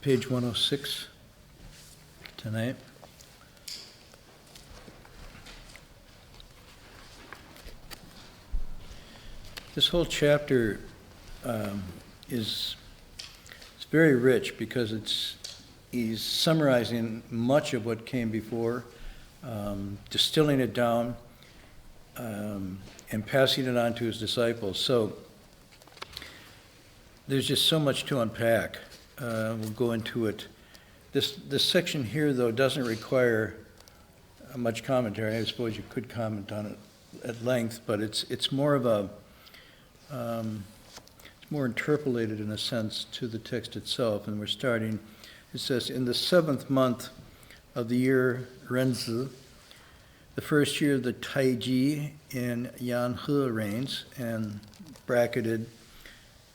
Page 106 tonight. This whole chapter is very rich because he's summarizing much of what came before, distilling it down, and passing it on to his disciples. So there's just so much to unpack. We'll go into it. This section here, though, doesn't require much commentary. I suppose you could comment on it at length, but it's more of a it's more interpolated in a sense to the text itself. And we're starting. It says, in the 7th month of the year Renzi, the first year of the Taiji in Yanhe reigns, and bracketed,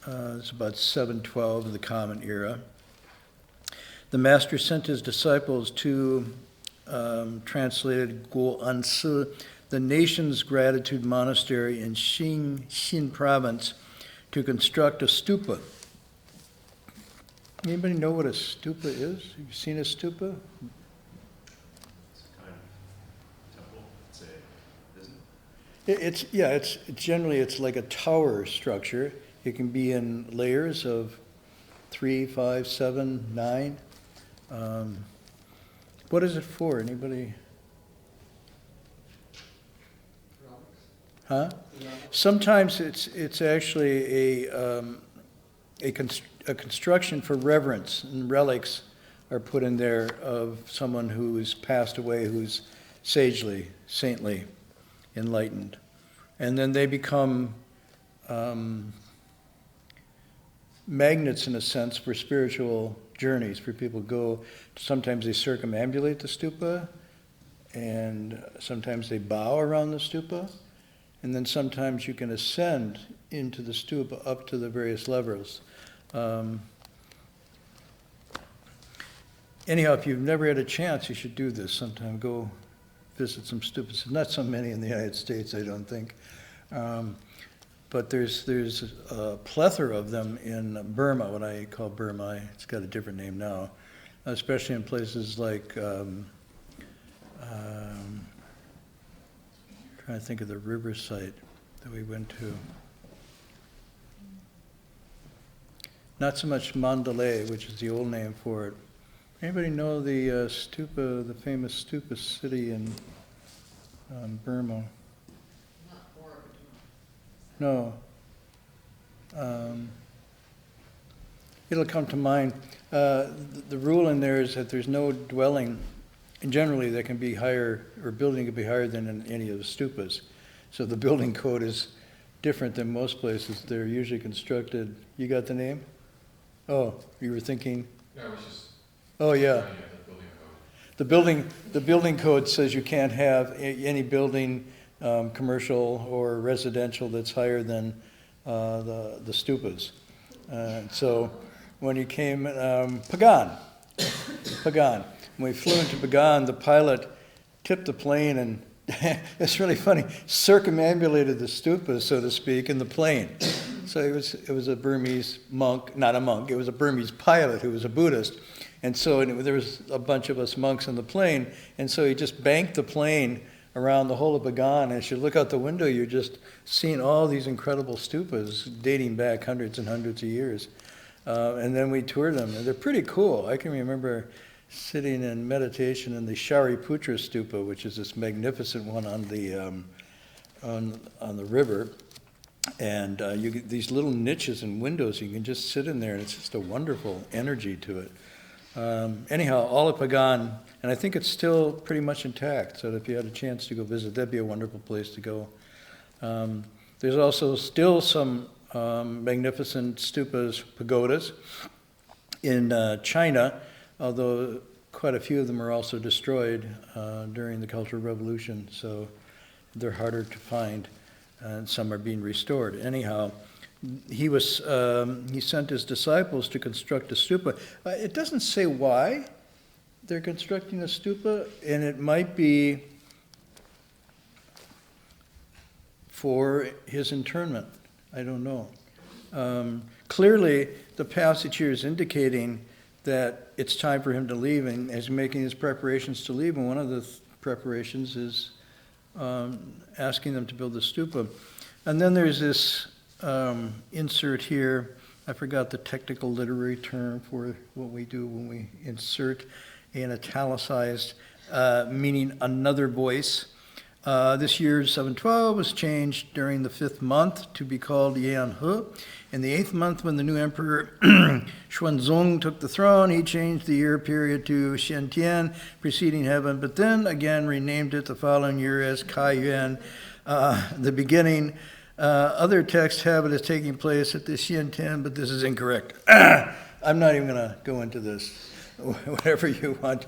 it's about 712 of the Common Era. The master sent his disciples to, translated Guoansi, the nation's gratitude monastery in Xin province, to construct a stupa. Anybody know what a stupa is? Have you seen a stupa? It's a kind of temple, isn't it? It's generally like a tower structure. It can be in layers of 3, 5, 7, 9. What is it for? Anybody? Huh? Sometimes it's actually a construction for reverence, and relics are put in there of someone who's passed away, who's sagely, saintly, enlightened. And then they become magnets, in a sense, for spiritual journeys, for people to go. Sometimes they circumambulate the stupa, and sometimes they bow around the stupa, and then sometimes you can ascend into the stupa up to the various levels. Anyhow, if you've never had a chance, you should do this sometime. Go visit some stupas. Not so many in the United States, I don't think. But there's a plethora of them in Burma, what I call Burma. It's got a different name now, especially in places like, trying to think of the river site that we went to. Not so much Mandalay, which is the old name for it. Anybody know the stupa, the famous stupa city in Burma? No. It'll come to mind. The rule in there is that there's no dwelling, and generally that can be higher, or building can be higher than in any of the stupas. So the building code is different than most places. They're usually constructed. You got the name? Oh, you were thinking? Yeah, I was just. Oh, yeah. Trying to get the building code. The building code says you can't have any building, commercial or residential, that's higher than the stupas. So when you came, Pagan. When we flew into Pagan, the pilot tipped the plane and it's really funny, circumambulated the stupas, so to speak, in the plane. So it was a Burmese monk, not a monk, it was a Burmese pilot who was a Buddhist. And so there was a bunch of us monks in the plane, and so he just banked the plane around the whole of Bagan, and as you look out the window, you're just seeing all these incredible stupas dating back hundreds and hundreds of years. And then we toured them, and they're pretty cool. I can remember sitting in meditation in the Shariputra stupa, which is this magnificent one on the river. And you get these little niches and windows, you can just sit in there, and it's just a wonderful energy to it. Anyhow, all of Pagan, and I think it's still pretty much intact, so if you had a chance to go visit, that'd be a wonderful place to go. There's also still some magnificent stupas, pagodas in China, although quite a few of them are also destroyed during the Cultural Revolution, so they're harder to find, and some are being restored. Anyhow, he sent his disciples to construct a stupa. It doesn't say why they're constructing a stupa, and it might be for his internment. I don't know. clearly, the passage here is indicating that it's time for him to leave, and as he's making his preparations to leave, and one of the preparations is asking them to build the stupa. And then there's this insert here. I forgot the technical literary term for what we do when we insert an italicized meaning another voice. This year's 712 was changed during the 5th month to be called Yan He. In the 8th month, when the new emperor Xuanzong took the throne, he changed the year period to Xiantian, preceding heaven, but then again renamed it the following year as Kai Yuan, the beginning. Other texts have it as taking place at the Xiantian, but this is incorrect. I'm not even going to go into this. Whatever you want,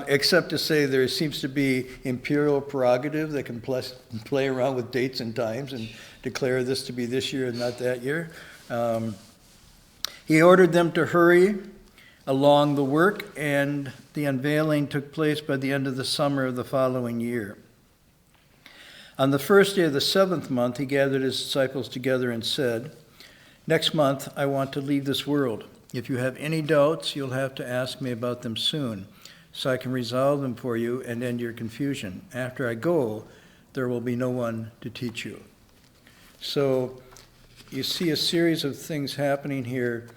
except to say there seems to be imperial prerogative that can play around with dates and times and declare this to be this year and not that year. He ordered them to hurry along the work, and the unveiling took place by the end of the summer of the following year. On the first day of the 7th month, he gathered his disciples together and said, "Next month, I want to leave this world. If you have any doubts, you'll have to ask me about them soon, so I can resolve them for you and end your confusion. After I go, there will be no one to teach you." So you see a series of things happening here.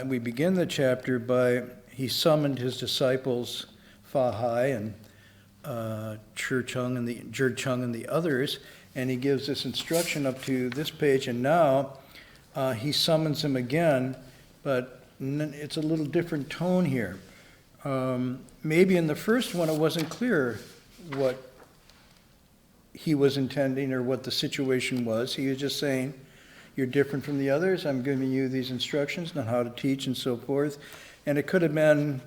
We begin the chapter by he summoned his disciples, Fa Hai and Zhi Cheng and the others, and he gives this instruction up to this page, and now he summons them again, but it's a little different tone here. Maybe in the first one it wasn't clear what he was intending or what the situation was. He was just saying, you're different from the others, I'm giving you these instructions on how to teach and so forth. And it could have been,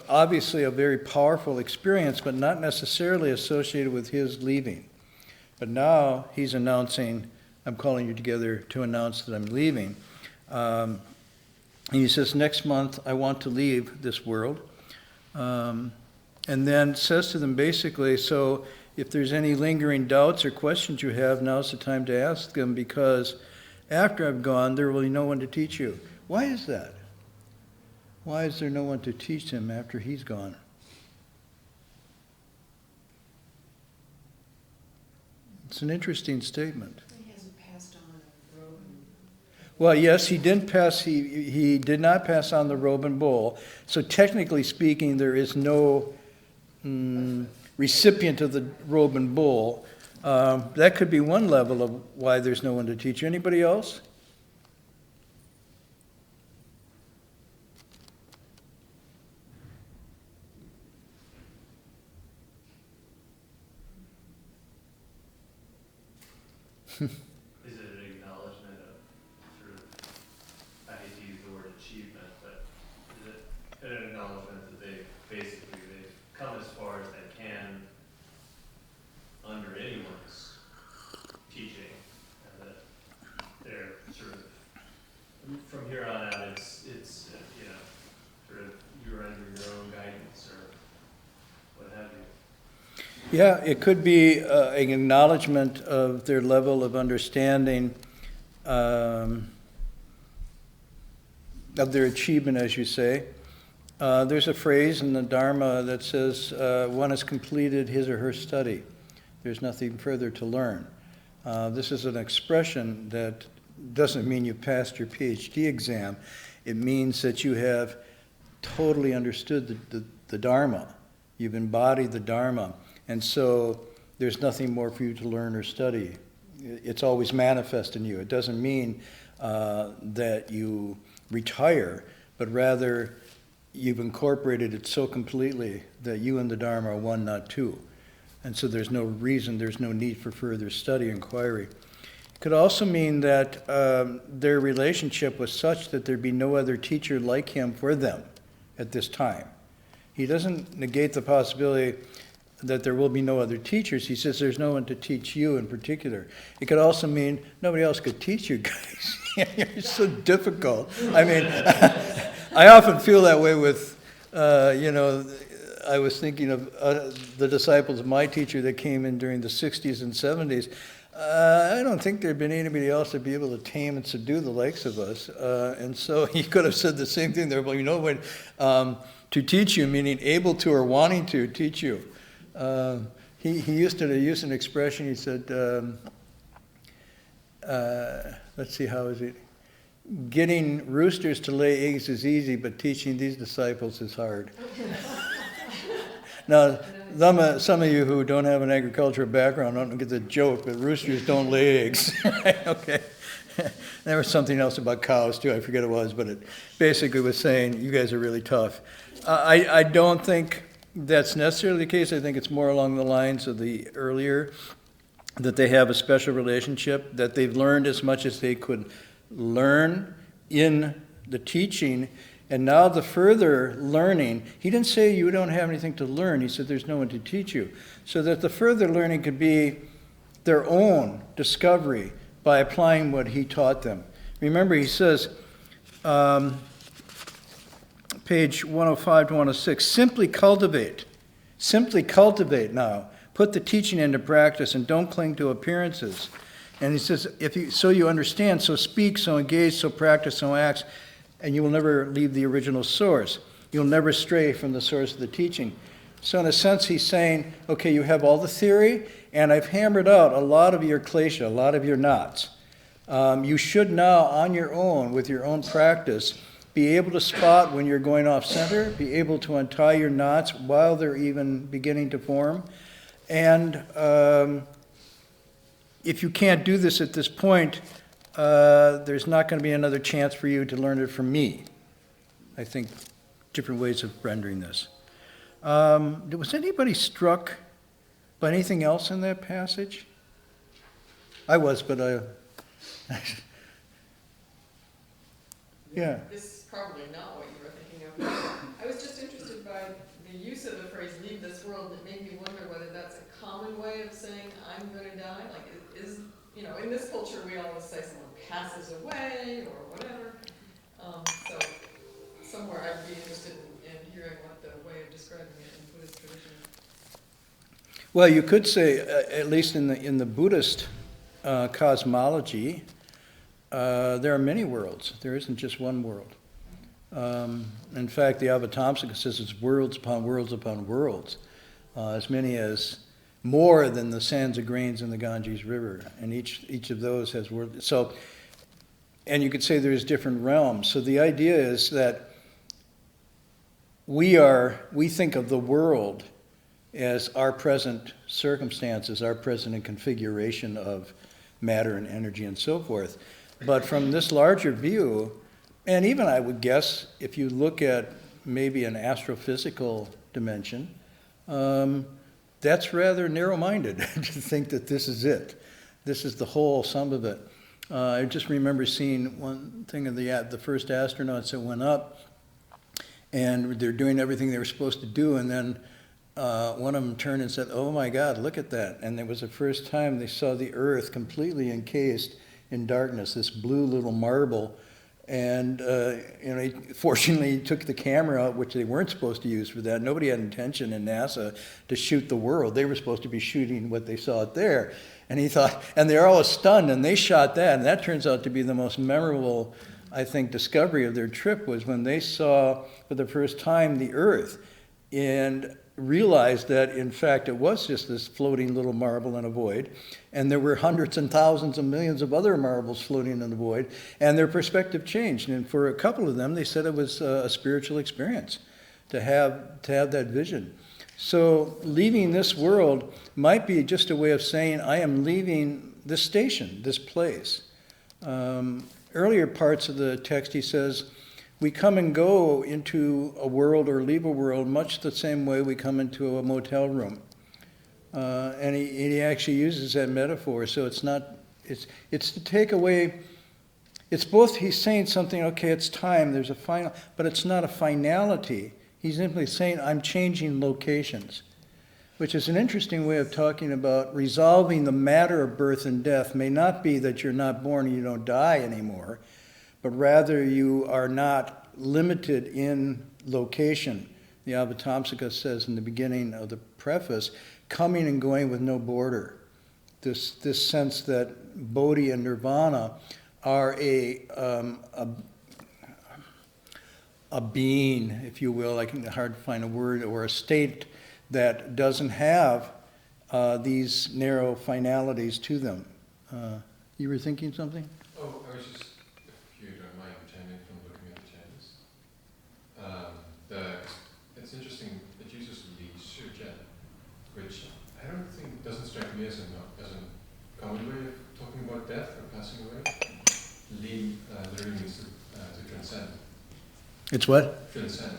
obviously a very powerful experience, but not necessarily associated with his leaving. But now he's announcing, I'm calling you together to announce that I'm leaving. And he says, next month I want to leave this world. And then says to them basically, so if there's any lingering doubts or questions you have, now's the time to ask them, because after I've gone, there will be no one to teach you. Why is that? Why is there no one to teach him after he's gone? It's an interesting statement. He hasn't passed on the robe. Well, yes, he didn't pass. He did not pass on the robe and bowl. So technically speaking, there is no recipient of the robe and bowl. That could be one level of why there's no one to teach you. Anybody else? Is it an acknowledgement of sort of, I hate to use the word achievement, but is it an acknowledgement that they've come as far as they can under anyone's teaching, and that they're sort of, from here on out, it's sort of you're under your own guidance or what have you. Yeah, it could be an acknowledgement of their level of understanding of their achievement, as you say. There's a phrase in the Dharma that says, one has completed his or her study. There's nothing further to learn. This is an expression that doesn't mean you passed your PhD exam. It means that you have totally understood the Dharma. You've embodied the Dharma. And so there's nothing more for you to learn or study. It's always manifest in you. It doesn't mean that you retire, but rather you've incorporated it so completely that you and the Dharma are one, not two. And so there's no reason, there's no need for further study, inquiry. It could also mean that their relationship was such that there'd be no other teacher like him for them at this time. He doesn't negate the possibility that there will be no other teachers. He says there's no one to teach you in particular. It could also mean nobody else could teach you guys. You're so difficult. I mean, I often feel that way with, I was thinking of the disciples of my teacher that came in during the 60s and 70s. I don't think there'd been anybody else that'd be able to tame and subdue the likes of us. And so he could have said the same thing there. Well, you know what? To teach you, meaning able to or wanting to teach you. He used to use an expression. He said, let's see, how is it? Getting roosters to lay eggs is easy, but teaching these disciples is hard. Now, some of you who don't have an agricultural background don't get the joke, but roosters don't lay eggs. Right? Okay. There was something else about cows, too. I forget what it was, but it basically was saying, you guys are really tough. I don't think that's necessarily the case. I think it's more along the lines of the earlier, that they have a special relationship, that they've learned as much as they could learn in the teaching. And now the further learning, he didn't say you don't have anything to learn. He said there's no one to teach you. So that the further learning could be their own discovery by applying what he taught them. Remember, he says, page 105 to 106, simply cultivate now. Put the teaching into practice and don't cling to appearances. And he says, so you understand, so speak, so engage, so practice, so act, and you will never leave the original source. You'll never stray from the source of the teaching. So in a sense, he's saying, okay, you have all the theory, and I've hammered out a lot of your klesha, a lot of your knots. You should now, on your own, with your own practice, be able to spot when you're going off center, be able to untie your knots while they're even beginning to form. And if you can't do this at this point, there's not going to be another chance for you to learn it from me. I think different ways of rendering this. Was anybody struck by anything else in that passage? I was, but yeah. This is probably not what you were thinking of. I was just interested by the use of the phrase "leave this world." It made me wonder whether that's a common way of saying I'm going to die. Like, in this culture we always say someone passes away or whatever. So somewhere I'd be interested in hearing what the way of describing it in Buddhist tradition. Well, you could say, at least in the Buddhist cosmology, there are many worlds. There isn't just one world. In fact, the Avatamsaka says it's worlds upon worlds upon worlds, as many as more than the sands of grains in the Ganges River, and each of those has worlds. So, and you could say there's different realms. So the idea is that we think of the world as our present circumstances, our present configuration of matter and energy and so forth. But from this larger view, and even I would guess if you look at maybe an astrophysical dimension, that's rather narrow-minded to think that this is it. This is the whole sum of it. I just remember seeing one thing of the first astronauts that went up, and they're doing everything they were supposed to do, and then one of them turned and said, "Oh my God, look at that." And it was the first time they saw the Earth completely encased in darkness, this blue little marble. And fortunately, he took the camera out, which they weren't supposed to use for that. Nobody had intention in NASA to shoot the world. They were supposed to be shooting what they saw out there. And he thought, and they're all stunned, and they shot that. And that turns out to be the most memorable, I think, discovery of their trip, was when they saw for the first time the Earth and realized that, in fact, it was just this floating little marble in a void. And there were hundreds and thousands and millions of other marbles floating in the void, and their perspective changed. And for a couple of them, they said it was a spiritual experience to have that vision. So leaving this world might be just a way of saying, I am leaving this station, this place. Earlier parts of the text, he says, we come and go into a world or leave a world much the same way we come into a motel room. And he actually uses that metaphor. So it's to take away, it's both, he's saying something, okay, it's time, there's a final, but it's not a finality. He's simply saying, I'm changing locations, which is an interesting way of talking about resolving the matter of birth and death. May not be that you're not born and you don't die anymore, but rather you are not limited in location. The Avatamsaka says in the beginning of the preface, coming and going with no border. this sense that Bodhi and Nirvana are a being, if you will, I can hard to find a word, or a state that doesn't have these narrow finalities to them. You were thinking something? Oh, I was just, if you don't mind pretending from looking at the channels. It's interesting, it uses Li Shuzhen, which I don't think, doesn't strike me as a common way of talking about death or passing away. Li literally means to transcend. It's what? Transcend.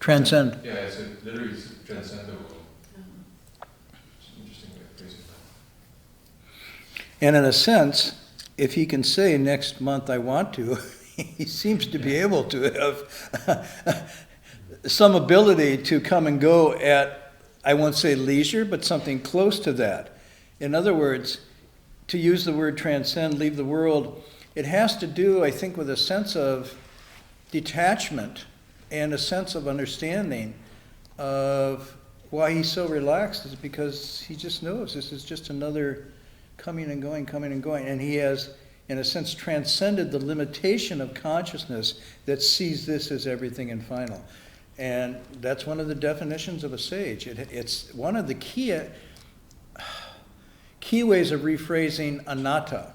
Transcend. Yeah, it's literally to transcend the world. It's an interesting way of phrasing that. And in a sense, if he can say next month I want to, he seems to be able to have some ability to come and go at, I won't say leisure, but something close to that. In other words, to use the word transcend, leave the world, it has to do, I think, with a sense of detachment and a sense of understanding of why he's so relaxed is because he just knows this is just another coming and going, and he has, in a sense, transcended the limitation of consciousness that sees this as everything and final. And that's one of the definitions of a sage. It's one of the key ways of rephrasing anatta,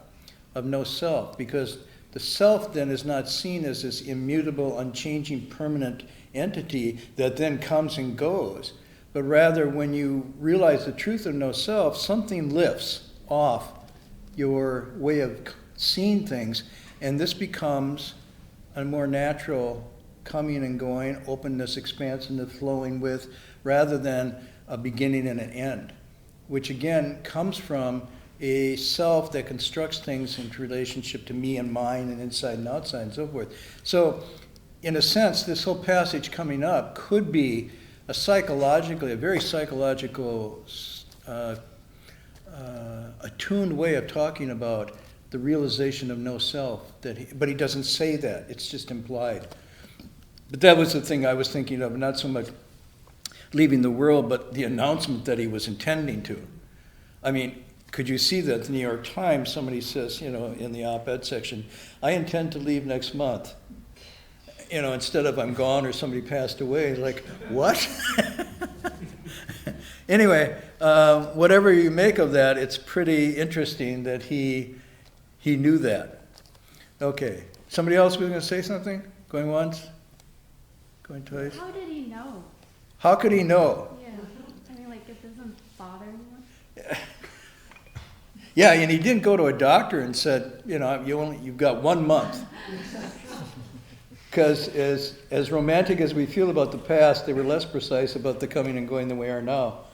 of no self, because the self then is not seen as this immutable, unchanging, permanent entity that then comes and goes, but rather when you realize the truth of no self, something lifts off your way of seeing things, and this becomes a more natural coming and going, openness, expansiveness, flowing with, rather than a beginning and an end, which again comes from a self that constructs things into relationship to me and mine and inside and outside and so forth. So, in a sense, this whole passage coming up could be a very psychological, attuned way of talking about the realization of no self. But he doesn't say that, it's just implied. But that was the thing I was thinking of, not so much leaving the world, but the announcement that he was intending to. I mean, could you see that the New York Times, somebody says, in the op-ed section, I intend to leave next month. Instead of I'm gone or somebody passed away, like, what? Anyway, whatever you make of that, it's pretty interesting that he knew that. Okay, somebody else was going to say something? Going once? Going twice? How did he know? How could he know? Yeah, it doesn't bother anyone. Yeah, and he didn't go to a doctor and said, you've got 1 month. Because as romantic as we feel about the past, they were less precise about the coming and going than we are now.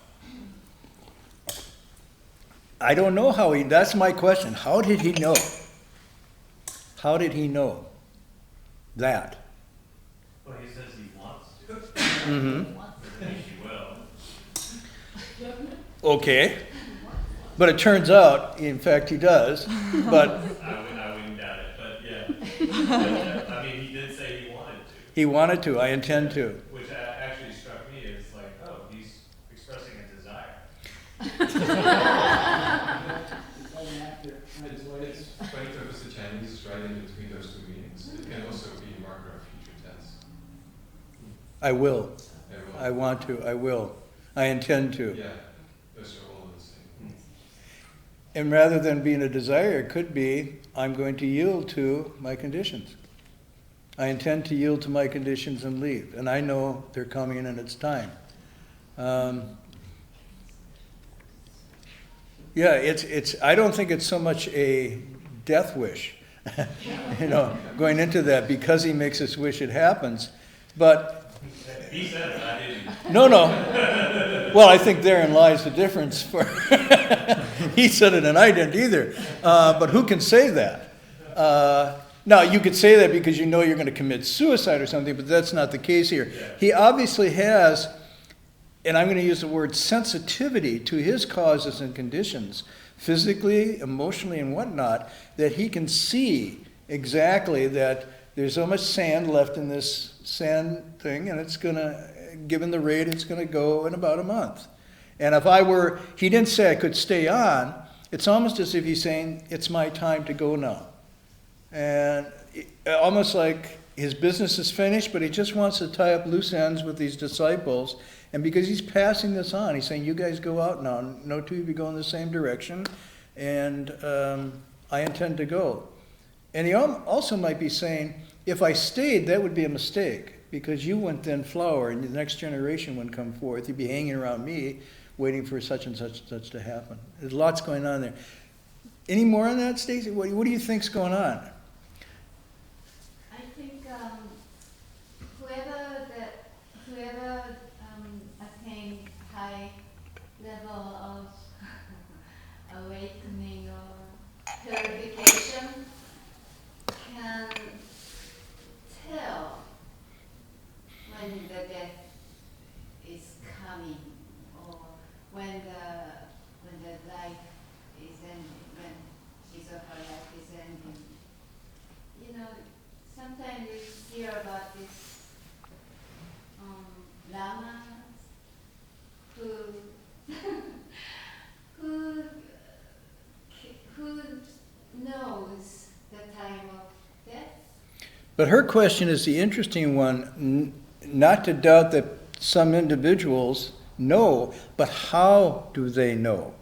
I don't know that's my question. How did he know? How did he know that? Well, he says he wants to. Mm-hmm. I think he will. Okay. But it turns out, in fact, he does. But I wouldn't doubt it, but yeah. I mean, he did say he wanted to. he wanted to. I intend to. Which actually struck me as like, oh, he's expressing a desire. It's funny to notice the Chinese is right in between those two meanings. It can also be a marker of future tense. I will. I will. I want to. I will. I intend to. Yeah, those are all the same. And rather than being a desire, it could be, I'm going to yield to my conditions. I intend to yield to my conditions and leave. And I know they're coming and it's time. I don't think it's so much a death wish, going into that, because he makes us wish it happens. But He said it, I didn't. no. Well, I think therein lies the difference. He said it and I didn't either. But who can say that? Now, you could say that because you know you're going to commit suicide or something, but that's not the case here. Yeah. He obviously has, and I'm going to use the word sensitivity to his causes and conditions, physically, emotionally, and whatnot, that he can see exactly that there's so much sand left in this sand thing, and it's going to, given the rate, it's going to go in about a month. And he didn't say I could stay on. It's almost as if he's saying, it's my time to go now. And almost like his business is finished, but he just wants to tie up loose ends with these disciples. And because he's passing this on, he's saying, you guys go out now. No two of you go in the same direction. And I intend to go. And he also might be saying, if I stayed, that would be a mistake. Because you wouldn't then flower, and the next generation wouldn't come forth. You'd be hanging around me, waiting for such and such and such to happen. There's lots going on there. Any more on that, Stacey? What do you think's going on? I think whoever attain high level of awakening or purification can tell when the death is coming, or when the life is ending, when his or her life is ending. You know, sometimes you hear about this lamas who knows the time of death. But her question is the interesting one, not to doubt that some individuals know, but how do they know?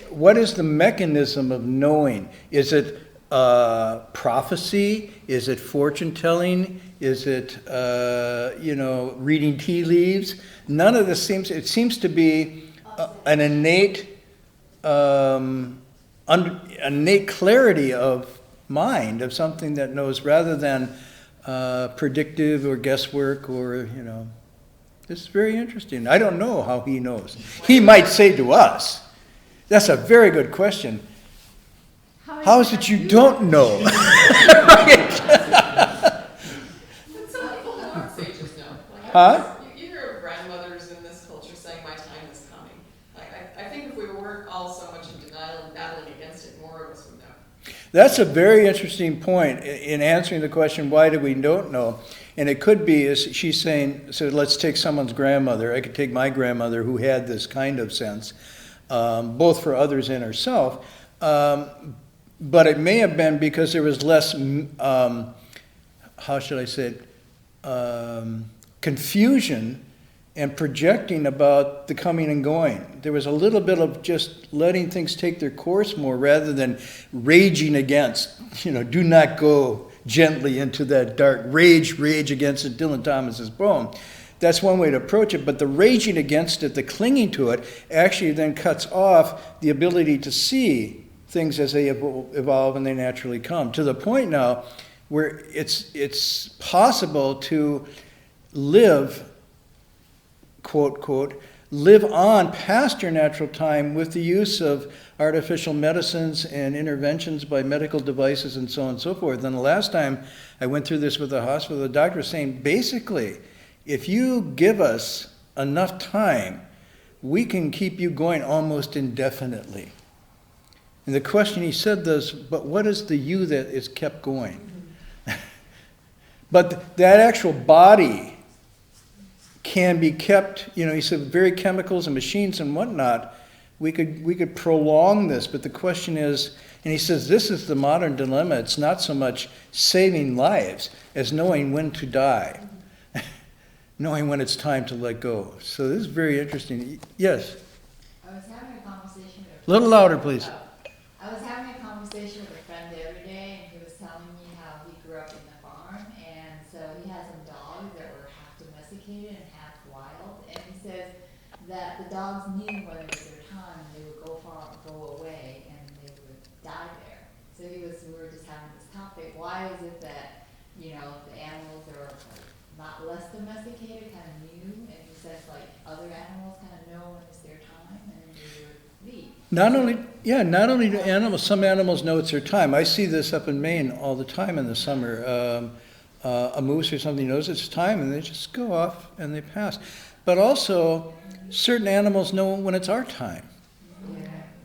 What is the mechanism of knowing? Is it prophecy? Is it fortune telling? Is it, reading tea leaves? None of this seems to be an innate clarity of mind, of something that knows, rather than predictive or guesswork or, This is very interesting. I don't know how he knows. He might say to us, that's a very good question. How is it you don't know? But some people aren't sages know. Huh? You hear of grandmothers in this culture saying, my time is coming. I think if we weren't all so much in denial and battling against it, more of us would know. That's a very interesting point in answering the question, why do we don't know? And it could be, as she's saying, so let's take someone's grandmother. I could take my grandmother who had this kind of sense, both for others and herself. But it may have been because there was less, how should I say it, confusion and projecting about the coming and going. There was a little bit of just letting things take their course more rather than raging against, do not go gently into that dark. Rage against it, Dylan Thomas's poem. That's one way to approach it, but the raging against it, the clinging to it, actually then cuts off the ability to see things as they evolve and they naturally come. To the point now where it's possible to live, quote, quote, live on past your natural time with the use of artificial medicines and interventions by medical devices and so on and so forth. And the last time I went through this with the hospital, the doctor was saying, basically, if you give us enough time, we can keep you going almost indefinitely. And the question he said was, but what is the you that is kept going? But that actual body can be kept, he said, very chemicals and machines and whatnot, we could prolong this, but the question is, and he says this is the modern dilemma, it's not so much saving lives as knowing when to die, knowing when it's time to let go. So this is very interesting. Yes? I was having a conversation with A little louder, please. I was having a conversation with a friend the other day, and he was telling me how he grew up in the farm, and so he had some dogs that were half domesticated and half wild, and he says that the dogs knew when it was their time, they would go away, and they would die there. So we were just having this topic, why is it that, the animals are not less domesticated, kind of new, and he says like other animals kind of know when it's their time, and they would leave. Not only do animals, some animals know it's their time. I see this up in Maine all the time in the summer. A moose or something knows it's time and they just go off and they pass. But also, certain animals know when it's our time.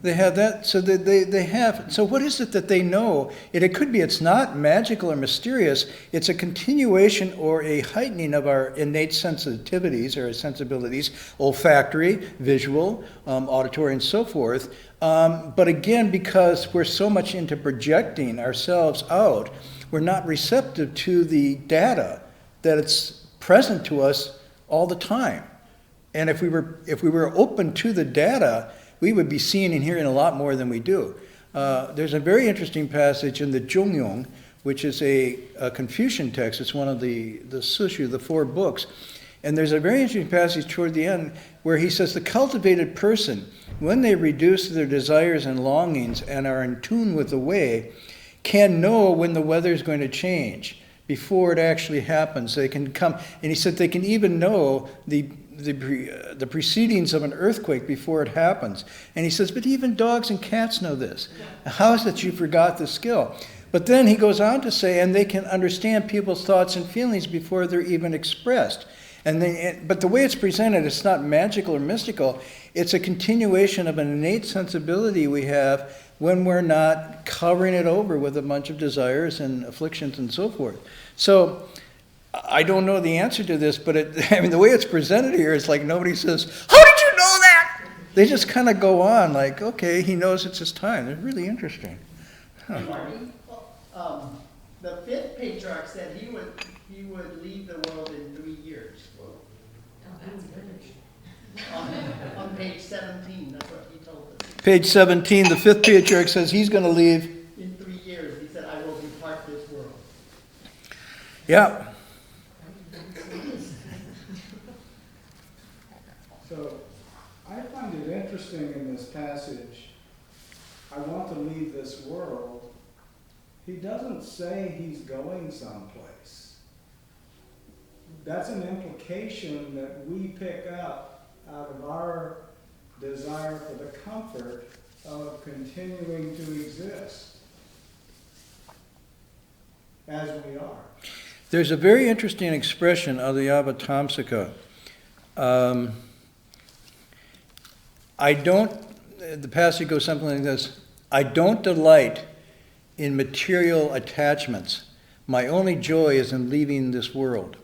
They have that, so that they have, so what is it that they know? It could be, it's not magical or mysterious, it's a continuation or a heightening of our innate sensitivities or sensibilities, olfactory, visual, auditory, and so forth. But again, because we're so much into projecting ourselves out, we're not receptive to the data that it's present to us all the time. And if we were open to the data, we would be seeing and hearing a lot more than we do. There's a very interesting passage in the Zhongyong, which is a Confucian text. It's one of the Sushu, the 4 books. And there's a very interesting passage toward the end where he says the cultivated person, when they reduce their desires and longings and are in tune with the way, can know when the weather is going to change before it actually happens. They can come, and he said they can even know the precedings of an earthquake before it happens. And he says, but even dogs and cats know this. How is it you forgot the skill? But then he goes on to say, and they can understand people's thoughts and feelings before they're even expressed. But the way it's presented, it's not magical or mystical. It's a continuation of an innate sensibility we have when we're not covering it over with a bunch of desires and afflictions and so forth. So I don't know the answer to this, but the way it's presented here is like nobody says, how did you know that? They just kind of go on like, okay, he knows it's his time. They're really interesting. Huh. The 5th patriarch said he would leave the world in 3 years. Oh, that's British. On page 17, that's what he told us. Page 17, the 5th patriarch says he's going to leave. In 3 years, he said, I will depart this world. Yeah. So I find it interesting in this passage, I want to leave this world. He doesn't say he's going someplace. That's an implication that we pick up out of our desire for the comfort of continuing to exist as we are. There's a very interesting expression of the Avatamsaka. The passage goes something like this: I don't delight in material attachments. My only joy is in leaving this world.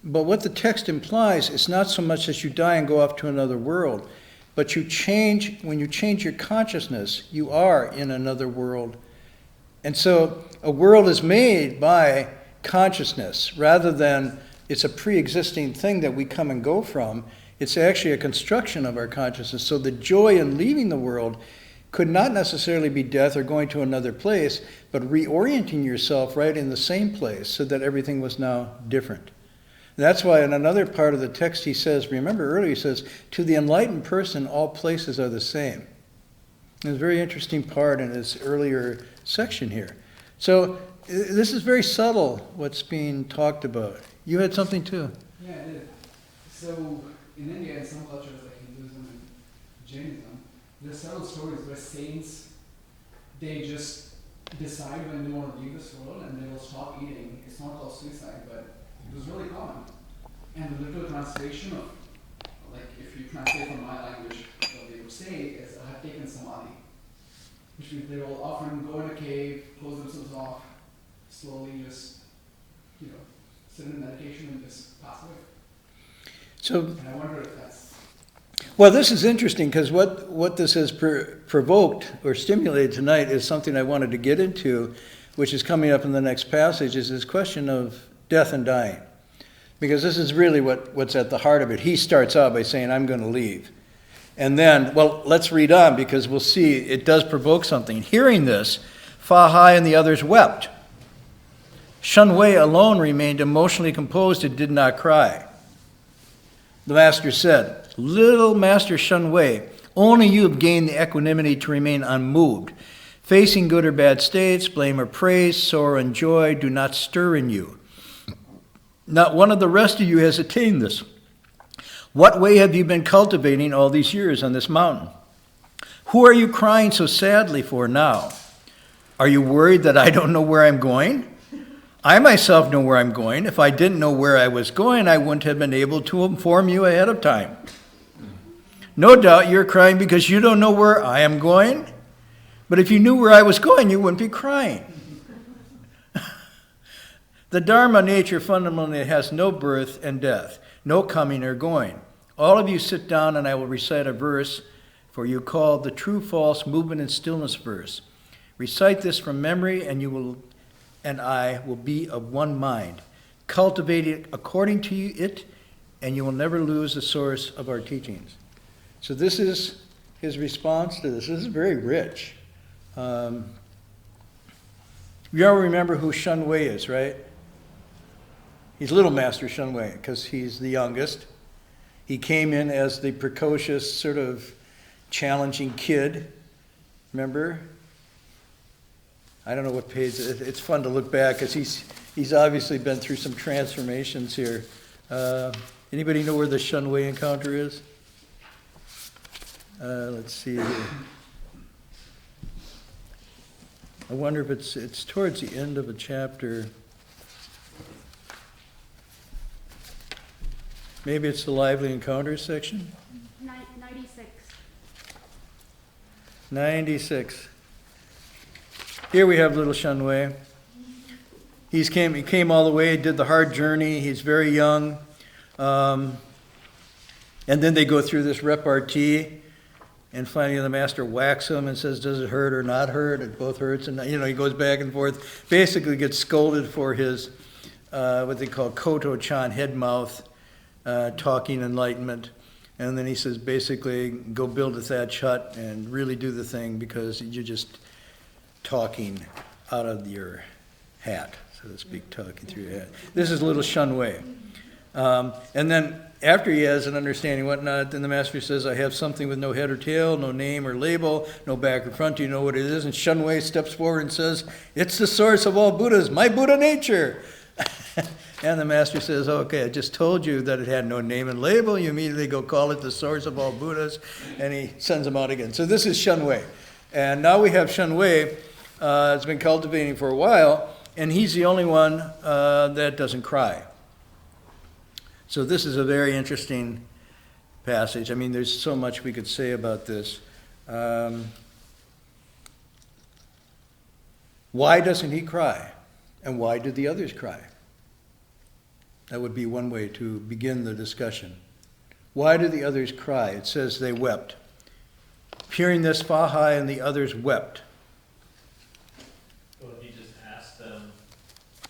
But what the text implies is not so much that you die and go off to another world, but when you change your consciousness, you are in another world. And so a world is made by consciousness rather than it's a pre-existing thing that we come and go from. It's actually a construction of our consciousness. So the joy in leaving the world could not necessarily be death or going to another place, but reorienting yourself right in the same place so that everything was now different. And that's why in another part of the text he says, remember earlier he says, to the enlightened person all places are the same. There's a very interesting part in his earlier section here. So this is very subtle what's being talked about. You had something too? Yeah, I did. So in India, in some cultures like Hinduism and Jainism, there's several stories where saints, they just decide when they want to leave this world and they will stop eating. It's not called suicide, but it was really common. And the literal translation of, like if you translate from my language, what they would say is, I have taken samadhi. Which means they will often go in a cave, close themselves off, slowly just, sit in meditation and just pass away. So, And I wonder if that's... well, this is interesting because what this has provoked or stimulated tonight is something I wanted to get into, which is coming up in the next passage, is this question of death and dying. Because this is really what's at the heart of it. He starts out by saying, I'm going to leave. And then, well, let's read on because we'll see it does provoke something. Hearing this, Fa Hai and the others wept. Shen Wei alone remained emotionally composed and did not cry. The master said, little Master Shen Wei, only you have gained the equanimity to remain unmoved. Facing good or bad states, blame or praise, sorrow and joy do not stir in you. Not one of the rest of you has attained this. What way have you been cultivating all these years on this mountain? Who are you crying so sadly for now? Are you worried that I don't know where I'm going? I myself know where I'm going. If I didn't know where I was going, I wouldn't have been able to inform you ahead of time. No doubt you're crying because you don't know where I am going. But if you knew where I was going, you wouldn't be crying. The Dharma nature fundamentally has no birth and death, no coming or going. All of you sit down and I will recite a verse for you called the true false movement and stillness verse. Recite this from memory and you will and I will be of one mind. Cultivate it according to it and you will never lose the source of our teachings. So this is his response to this. This is very rich. You all remember who Shun Wei is, right? He's Little Master Shun Wei because he's the youngest. He came in as the precocious, sort of challenging kid. Remember? I don't know what page. It's fun to look back because he's obviously been through some transformations here. Anybody know where the Shun Wei encounter is? Let's see here. I wonder if it's towards the end of a chapter. Maybe it's the Lively Encounters section? 96. 96. Here we have little Shun Wei. He came all the way, did the hard journey. He's very young. And then they go through this repartee. And finally the master whacks him and says, does it hurt or not hurt? It both hurts. And, he goes back and forth. Basically gets scolded for his, what they call Koto-chan, head mouth, talking enlightenment. And then he says, basically, go build a thatch hut and really do the thing because you're just talking out of your hat, so to speak, talking through your hat. This is little Shun Wei. And then after he has an understanding and whatnot, then the master says, I have something with no head or tail, no name or label, no back or front. Do you know what it is? And Shun Wei steps forward and says, it's the source of all Buddhas, my Buddha nature. And the master says, okay, I just told you that it had no name and label. You immediately go call it the source of all Buddhas. And he sends him out again. So this is Shun Wei. And now we have Shun Wei. It's been cultivating for a while. And he's the only one that doesn't cry. So this is a very interesting passage. I mean, there's so much we could say about this. Why doesn't he cry? And why did the others cry? That would be one way to begin the discussion. Why did the others cry? It says they wept. Hearing this, Fahai and the others wept. Well, he just asked them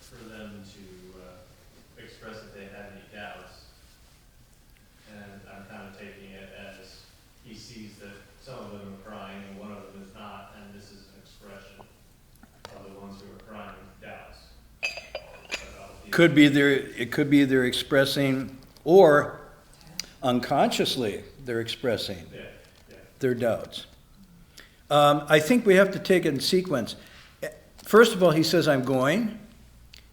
for them to express if they had any doubts. And I'm kind of taking it as he sees that some of them are crying and one of them is not, and this is an expression of the ones who are crying with doubts. It could be they're expressing, or unconsciously they're expressing their doubts. I think we have to take it in sequence. First of all, he says, I'm going.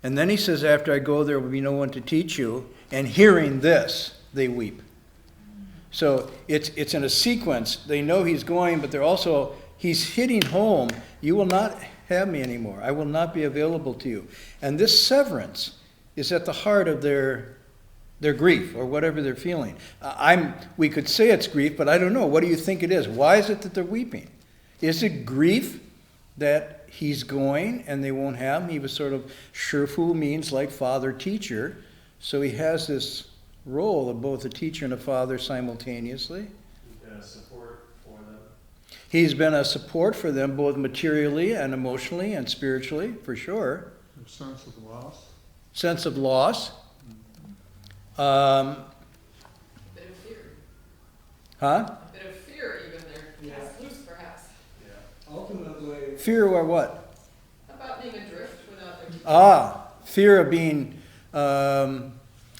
And then he says, after I go, there will be no one to teach you. And hearing this, they weep. So it's in a sequence. They know he's going, but he's hitting home. You will not have me anymore. I will not be available to you. And this severance is at the heart of their grief or whatever they're feeling. We could say it's grief, but I don't know. What do you think it is? Why is it that they're weeping? Is it grief that he's going and they won't have him? He was sort of, Shifu means like father-teacher. So he has this role of both a teacher and a father simultaneously. He's been a support for them. He's been a support for them both materially and emotionally and spiritually, for sure. A sense of loss. Sense of loss. Bit of fear. Huh? A bit of fear even there. Cast loose perhaps. Ultimately, Fear or what? About being adrift without their Fear of being,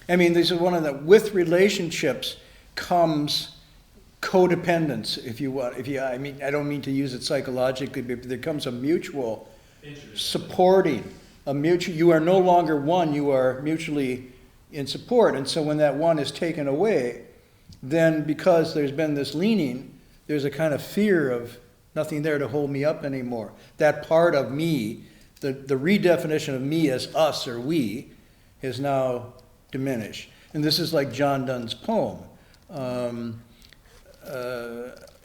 this is one of the, with relationships comes codependence, if you want. I don't mean to use it psychologically, but there comes a mutual supporting, you are no longer one, you are mutually in support. And so when that one is taken away, then because there's been this leaning, there's a kind of fear of nothing there to hold me up anymore. That part of me, the redefinition of me as us or we, is now diminished. And this is like John Donne's poem.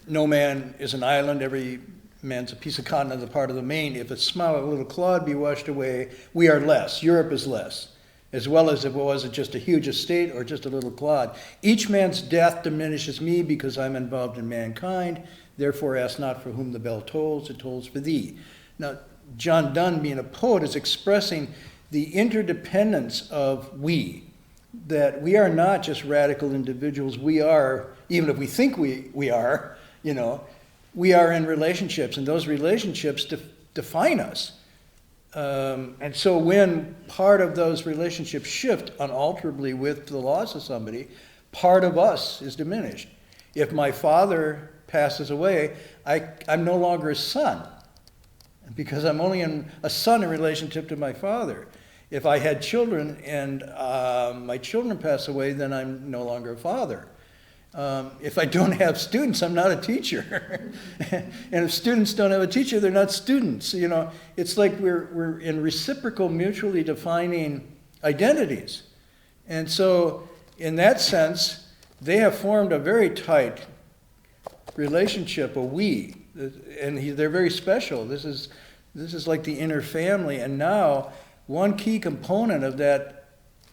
no man is an island, every man's a piece of continent, a part of the main. If a small little clod be washed away, we are less. Europe is less, as well as if it wasn't just a huge estate or just a little clod. Each man's death diminishes me because I'm involved in mankind. Therefore, ask not for whom the bell tolls, it tolls for thee. Now, John Donne, being a poet, is expressing the interdependence of we, that we are not just radical individuals. We are, even if we think we are, you know, we are in relationships, and those relationships define us. And so when part of those relationships shift unalterably with the loss of somebody, part of us is diminished. If my father passes away, I'm no longer a son, because I'm only a son in relationship to my father. If I had children and my children pass away, then I'm no longer a father. If I don't have students, I'm not a teacher. And if students don't have a teacher, they're not students. You know, it's like we're in reciprocal, mutually defining identities. And so, in that sense, they have formed a very tight relationship, a we, and they're very special. This is like the inner family. And now, one key component of that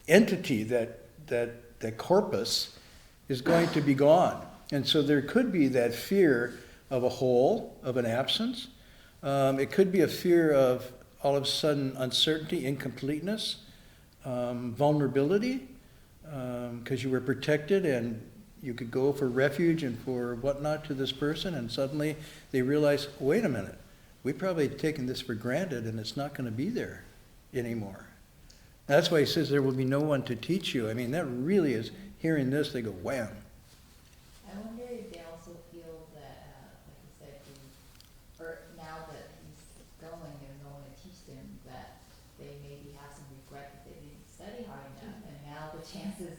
entity, that corpus, is going to be gone. And so there could be that fear of a hole, of an absence. It could be a fear of all of a sudden uncertainty, incompleteness, vulnerability, because you were protected and you could go for refuge and for whatnot to this person, and suddenly they realize, wait a minute, we probably had taken this for granted and it's not going to be there anymore. That's why he says there will be no one to teach you. I mean, that really is, hearing this, they go, wham. I wonder if they also feel that, like you said, or now that he's going, there's no one to teach them, that they maybe have some regret that they didn't study hard enough, and now the chances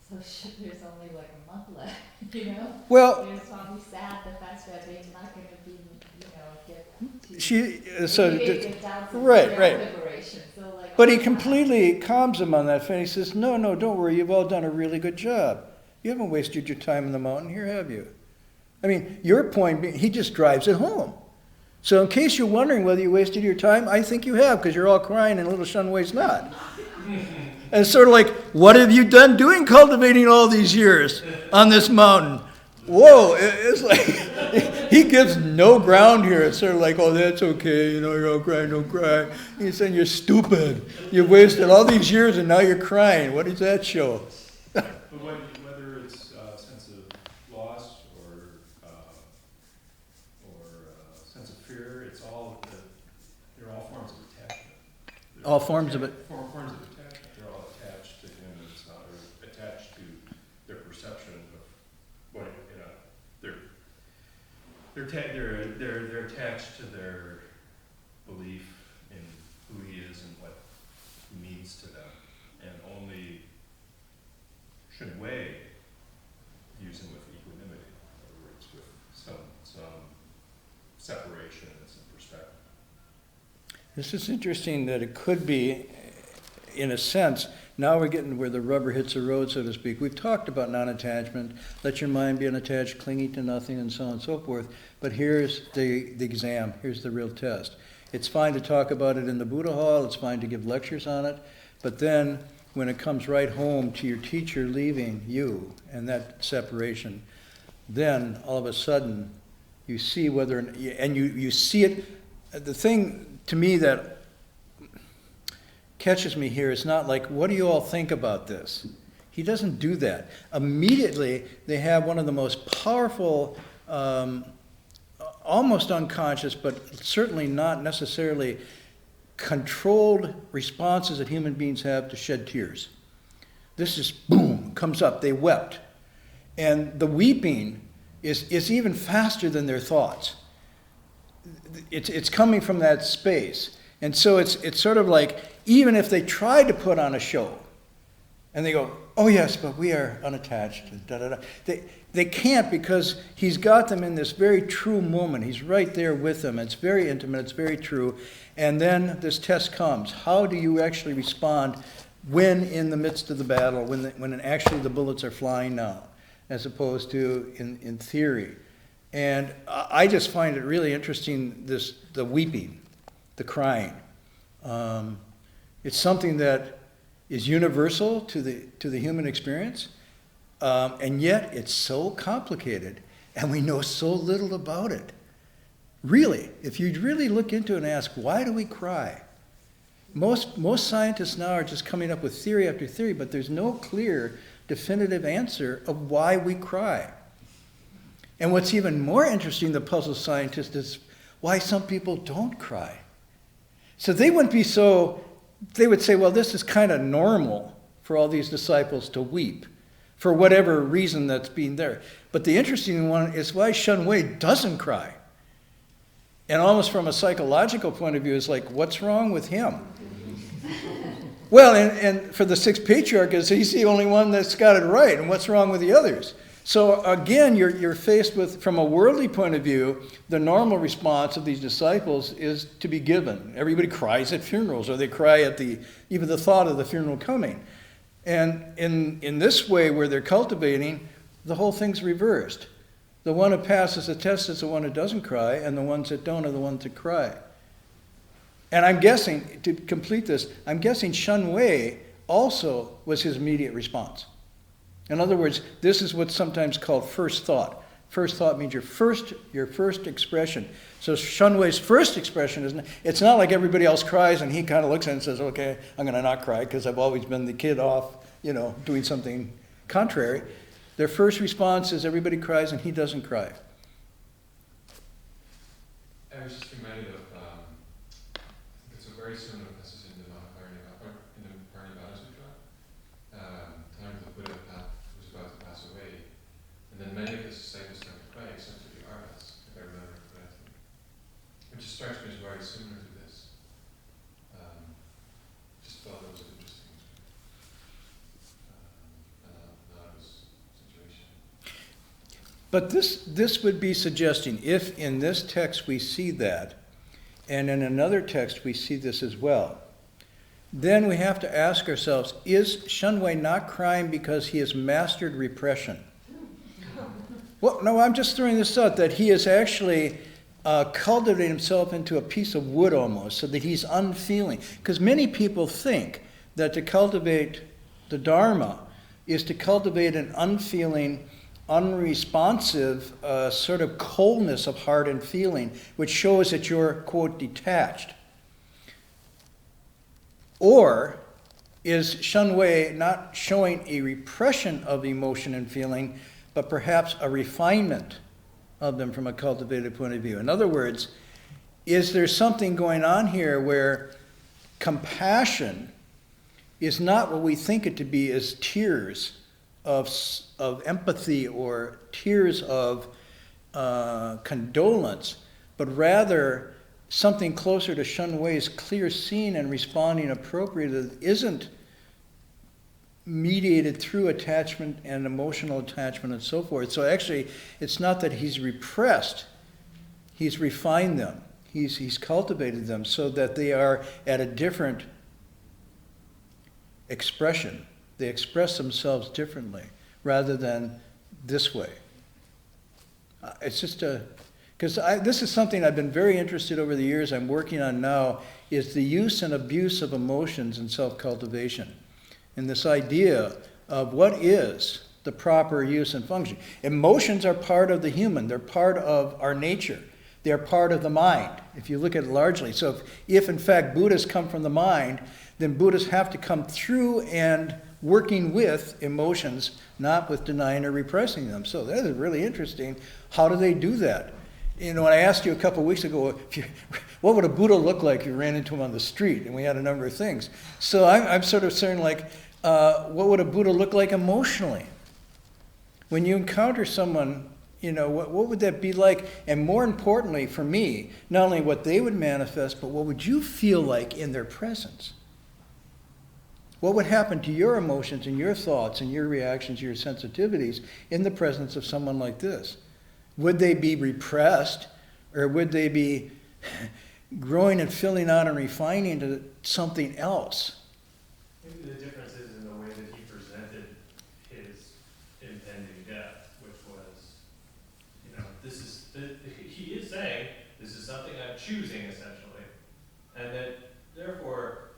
so shit, there's only like a month left, you know? Well, There's probably sad the fact that they're not gonna be, you know, get to. Right. Liberation, so like. But he completely calms them on that thing. He says, no, don't worry, you've all done a really good job. You haven't wasted your time in the mountain here, have you? I mean, your point being, he just drives it home. So in case you're wondering whether you wasted your time, I think you have, because you're all crying and little Shunwei's not. And it's sort of like, what have you done doing cultivating all these years on this mountain? Whoa, it's like, he gives no ground here. It's sort of like, oh, that's okay, you know, you're all crying, don't cry. He's saying you're stupid. You've wasted all these years and now you're crying. What does that show? But whether it's a sense of loss or sense of fear, it's all, they're all forms of attachment. All forms of it. Forms of attachment. They're all attached to him, and it's not, or attached to their perception of what, you know, they're attached to their belief in who he is and what he means to them, and only Shenwei views him with equanimity. In other words, with some separation and some perspective. This is interesting that it could be, in a sense, now we're getting where the rubber hits the road, so to speak. We've talked about non-attachment, let your mind be unattached, clinging to nothing, and so on and so forth. But here's the exam, here's the real test. It's fine to talk about it in the Buddha Hall, it's fine to give lectures on it, but then when it comes right home to your teacher leaving you and that separation, then all of a sudden you see whether, and you see it. The thing to me that catches me here is not like, what do you all think about this? He doesn't do that. Immediately, they have one of the most powerful, almost unconscious, but certainly not necessarily controlled responses that human beings have to shed tears. This is, boom, comes up. They wept. And the weeping is even faster than their thoughts. It's coming from that space. And so it's sort of like, even if they try to put on a show, and they go, oh yes, but we are unattached, da da da. They can't, because he's got them in this very true moment. He's right there with them. It's very intimate, it's very true. And then this test comes. How do you actually respond when in the midst of the battle, when actually the bullets are flying now? as opposed to in theory. And I just find it really interesting, the weeping, the crying. It's something that is universal to the human experience, and yet it's so complicated, and we know so little about it. Really, if you really look into it and ask, why do we cry? Most scientists now are just coming up with theory after theory, but there's no clear, definitive answer of why we cry. And what's even more interesting that puzzles scientists is why some people don't cry. So they would say, well, this is kind of normal for all these disciples to weep for whatever reason that's being there. But the interesting one is why Shun Wei doesn't cry. And almost from a psychological point of view, it's like, what's wrong with him? Well, and for the Sixth Patriarch, he's the only one that's got it right, and what's wrong with the others? So again, you're faced with, from a worldly point of view, the normal response of these disciples is to be given. Everybody cries at funerals, or they cry at even the thought of the funeral coming. And in this way, where they're cultivating, the whole thing's reversed. The one who passes the test is the one who doesn't cry, and the ones that don't are the ones that cry. And I'm guessing, to complete this, I'm guessing Shun Wei also was his immediate response. In other words, this is what's sometimes called first thought. First thought means your first expression. So Shun Wei's first expression it's not like everybody else cries and he kind of looks at it and says, okay, I'm going to not cry because I've always been the kid off, doing something contrary. Their first response is everybody cries and he doesn't cry. I was just reminded of, I think it's a very similar passage in the Parinibbana Sutra, time the Buddha was about to pass away, and then many of his disciples started to cry, except for the arhats, if I remember correctly. Which just strikes me as very similar to this. Just thought that was an interesting analogous situation. But this would be suggesting, if in this text we see that, and in another text we see this as well, then we have to ask ourselves, is Shun Wei not crying because he has mastered repression? Well, no, I'm just throwing this out, that he is actually cultivating himself into a piece of wood almost, so that he's unfeeling. Because many people think that to cultivate the Dharma is to cultivate an unfeeling, unresponsive sort of coldness of heart and feeling, which shows that you're, quote, detached. Or is Shun Wei not showing a repression of emotion and feeling, but perhaps a refinement of them from a cultivated point of view? In other words, is there something going on here where compassion is not what we think it to be as tears of empathy or tears of condolence, but rather something closer to Shun Wei's clear seeing and responding appropriately that isn't mediated through attachment and emotional attachment and so forth. So actually, it's not that he's repressed, he's refined them. He's cultivated them so that they are at a different expression. They express themselves differently rather than this way. It's just because this is something I've been very interested over the years, I'm working on now, is the use and abuse of emotions in self-cultivation. And this idea of what is the proper use and function. Emotions are part of the human. They're part of our nature. They're part of the mind, if you look at it largely. So if in fact Buddhas come from the mind, then Buddhas have to come through and working with emotions, not with denying or repressing them. So that is really interesting. How do they do that? When I asked you a couple of weeks ago, what would a Buddha look like if you ran into him on the street? And we had a number of things. So I'm sort of saying, what would a Buddha look like emotionally? When you encounter someone, what would that be like? And more importantly for me, not only what they would manifest, but what would you feel like in their presence? What would happen to your emotions and your thoughts and your reactions, your sensitivities in the presence of someone like this? Would they be repressed, or would they be growing and filling out and refining to something else? Maybe the difference is in the way that he presented his intent impending death, which was, he is saying, this is something I'm choosing essentially, and that therefore,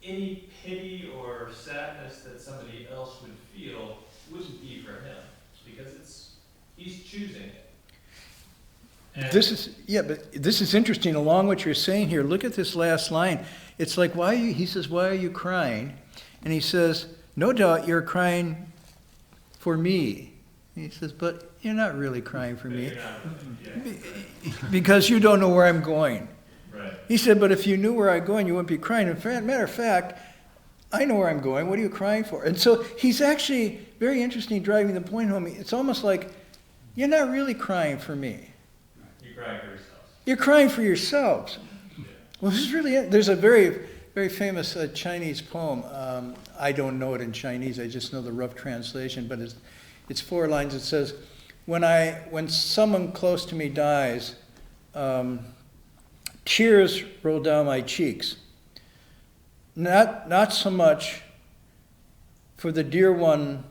any pity or sadness that somebody else would feel wouldn't be for him, because he's choosing it. And But this is interesting along what you're saying here. Look at this last line. It's like, he says, why are you crying? And he says, no doubt you're crying for me. And he says, but you're not really crying for me. Because you don't know where I'm going. Right. He said, but if you knew where I'm going, you wouldn't be crying. Matter of fact, I know where I'm going. What are you crying for? And so he's actually very interesting driving the point home. It's almost like, you're not really crying for me. You're crying for yourselves. You're crying for yourselves. Yeah. Well, this is really, there's a very, very famous Chinese poem. I don't know it in Chinese. I just know the rough translation, but it's 4 lines. It says, when someone close to me dies, tears roll down my cheeks. Not so much for the dear one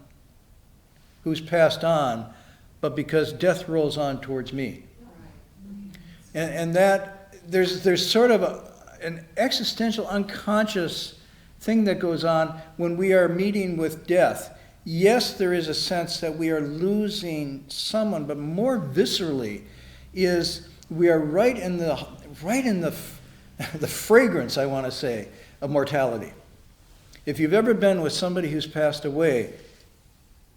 who's passed on, but because death rolls on towards me. And that there's sort of an existential, unconscious thing that goes on when we are meeting with death. Yes, there is a sense that we are losing someone, but more viscerally is we are right in the fragrance, I want to say, of mortality. If you've ever been with somebody who's passed away,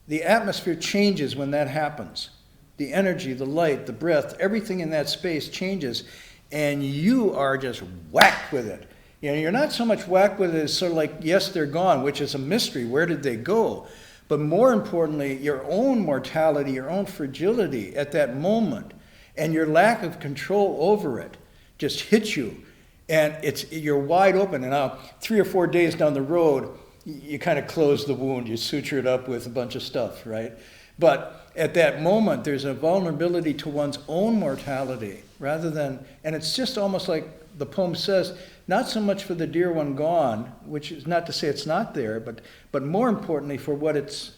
the atmosphere changes when that happens. The energy, the light, the breath, everything in that space changes, and you are just whacked with it. You're not so much whacked with it as sort of like, yes, they're gone, which is a mystery. Where did they go? But more importantly, your own mortality, your own fragility at that moment, and your lack of control over it just hits you. And you're wide open. And now, 3 or 4 days down the road, you kind of close the wound. You suture it up with a bunch of stuff, right? But at that moment, there's a vulnerability to one's own mortality rather than, and it's just almost like the poem says, not so much for the dear one gone, which is not to say it's not there, but more importantly for what it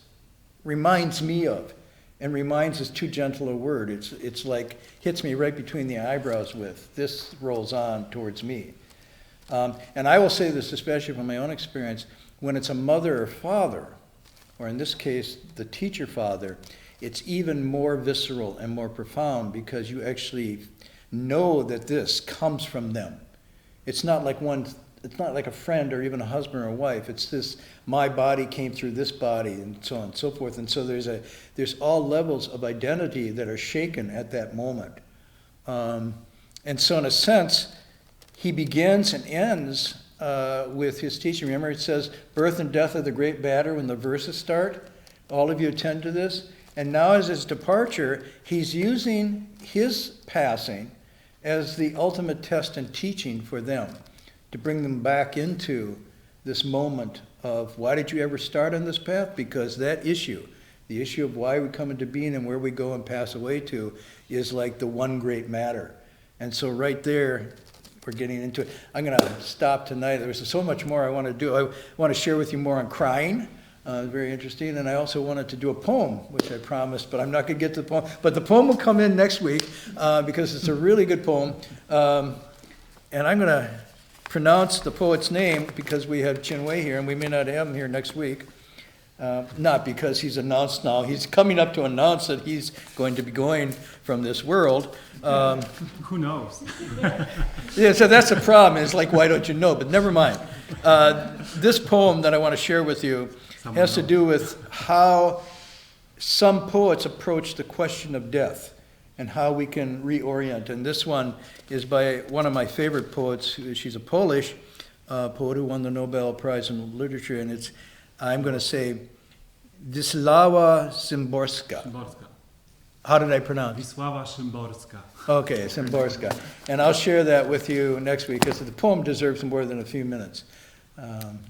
reminds me of. And reminds is too gentle a word. It's like hits me right between the eyebrows with, this rolls on towards me. And I will say this especially from my own experience, when it's a mother or father, or in this case, the teacher father, it's even more visceral and more profound because you actually know that this comes from them. It's not like a friend or even a husband or a wife. It's this, my body came through this body and so on and so forth. And so there's all levels of identity that are shaken at that moment. And so in a sense, he begins and ends with his teaching. Remember it says, birth and death are the great matter when the verses start. All of you attend to this. And now as his departure, he's using his passing as the ultimate test and teaching for them, to bring them back into this moment of why did you ever start on this path? Because that issue, the issue of why we come into being and where we go and pass away to, is like the one great matter. And so right there, we're getting into it. I'm going to stop tonight. There's so much more I want to do. I want to share with you more on crying. Very interesting. And I also wanted to do a poem, which I promised, but I'm not going to get to the poem. But the poem will come in next week because it's a really good poem. And I'm going to pronounce the poet's name because we have Chin Wei here, and we may not have him here next week. Not because he's announced now. He's coming up to announce that he's going to be going from this world. Who knows? Yeah, so that's the problem. It's like, why don't you know? But never mind. This poem that I want to share with you has to do with how some poets approach the question of death and how we can reorient. And this one is by one of my favorite poets. She's a Polish poet who won the Nobel Prize in Literature, and it's, I'm going to say, Wisława Szymborska. Szymborska. How did I pronounce? Wisława Szymborska. Okay, Szymborska. And I'll share that with you next week because the poem deserves more than a few minutes.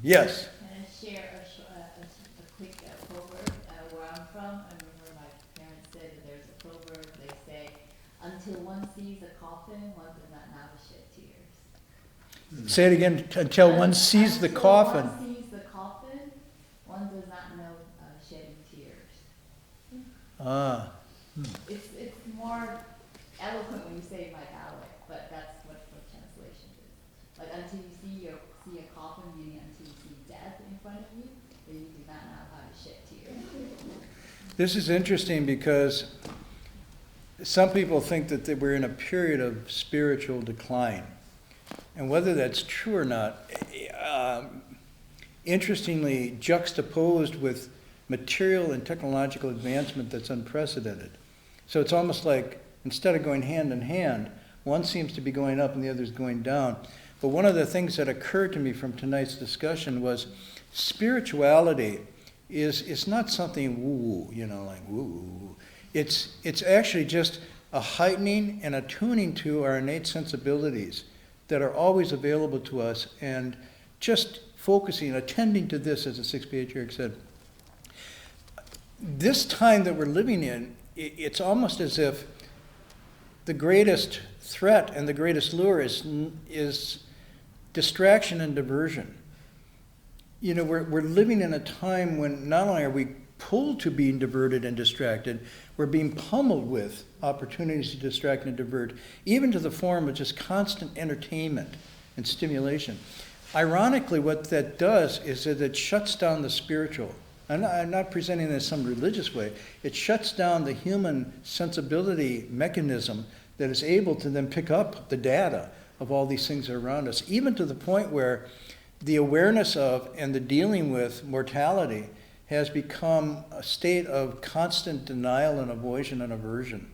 Yes? Can I share a quick proverb where I'm from? I remember my parents said that there's a proverb, they say, until one sees a coffin, one does not now shed tears. Say it again, until one sees the coffin. Until one sees the coffin, one does not know shedding tears. Ah, It's more eloquent when you say it by that way, but that's what translation is. Like until you see a coffin, meaning until you see death in front of you, then you do not know how to shed tears. this is interesting because some people think that we're in a period of spiritual decline. And whether that's true or not, interestingly juxtaposed with material and technological advancement that's unprecedented. So it's almost like instead of going hand in hand, one seems to be going up and the other's going down. But one of the things that occurred to me from tonight's discussion was spirituality is not something woo-woo, like woo-woo. It's actually just a heightening and attuning to our innate sensibilities that are always available to us, and just focusing, attending to this, as the Sixth Patriarch said. This time that we're living in, it's almost as if the greatest threat and the greatest lure is distraction and diversion. We're living in a time when not only are we pulled to being diverted and distracted, we're being pummeled with opportunities to distract and divert, even to the form of just constant entertainment and stimulation. Ironically, what that does is that it shuts down the spiritual. I'm not presenting it in some religious way. It shuts down the human sensibility mechanism that is able to then pick up the data of all these things around us, even to the point where the awareness of and the dealing with mortality has become a state of constant denial and avoidance and aversion.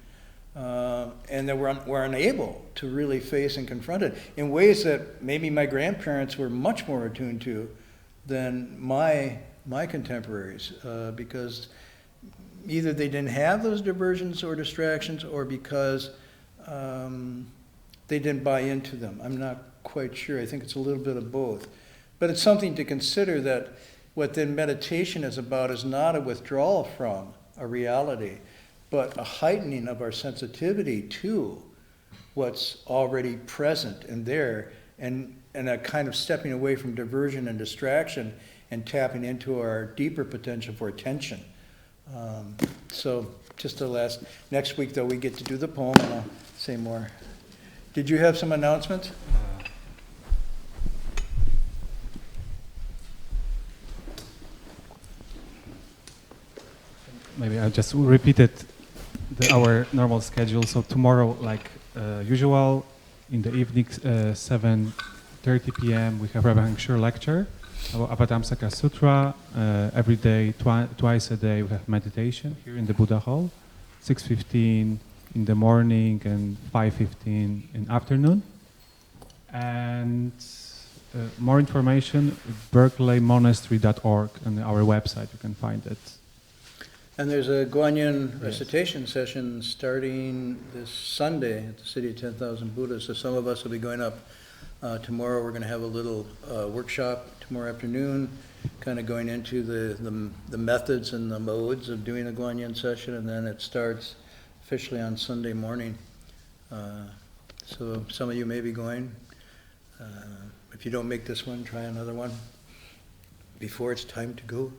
And that we're unable to really face and confront it in ways that maybe my grandparents were much more attuned to than my contemporaries, because either they didn't have those diversions or distractions, or because they didn't buy into them. I'm not quite sure. I think it's a little bit of both. But it's something to consider, that what then meditation is about is not a withdrawal from a reality, but a heightening of our sensitivity to what's already present and there, and a kind of stepping away from diversion and distraction and tapping into our deeper potential for attention. So just the last, next week though, we get to do the poem, and I'll say more. Did you have some announcements? Maybe I just repeated our normal schedule. So tomorrow, like usual, in the evening, 7:30 p.m., we have Rabbi Hankshur lecture about Avatamsaka Sutra. Every day, twice a day, we have meditation here in the Buddha Hall, 6:15 in the morning and 5:15 in afternoon. And more information, berkeleymonastery.org, on our website, you can find it. And there's a Guanyin recitation session starting this Sunday at the City of 10,000 Buddhas. So some of us will be going up tomorrow. We're going to have a little workshop tomorrow afternoon, kind of going into the methods and the modes of doing a Guanyin session, and then it starts officially on Sunday morning. So some of you may be going. If you don't make this one, try another one before it's time to go.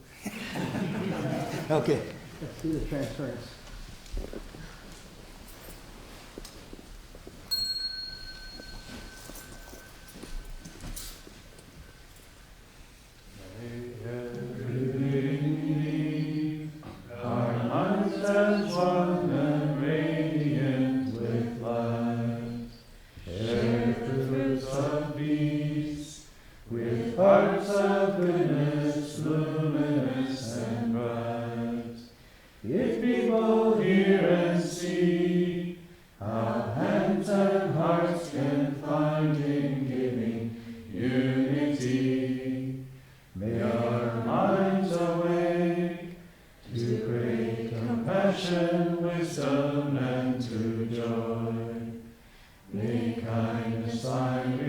Okay. Let's do the transference. Our minds as one and radiant with light, share the fruits of peace with hearts of goodness, luminous and bright. If people hear and see how hands and hearts can find in giving unity, may our minds awake to great compassion, wisdom, and to joy. May kindness find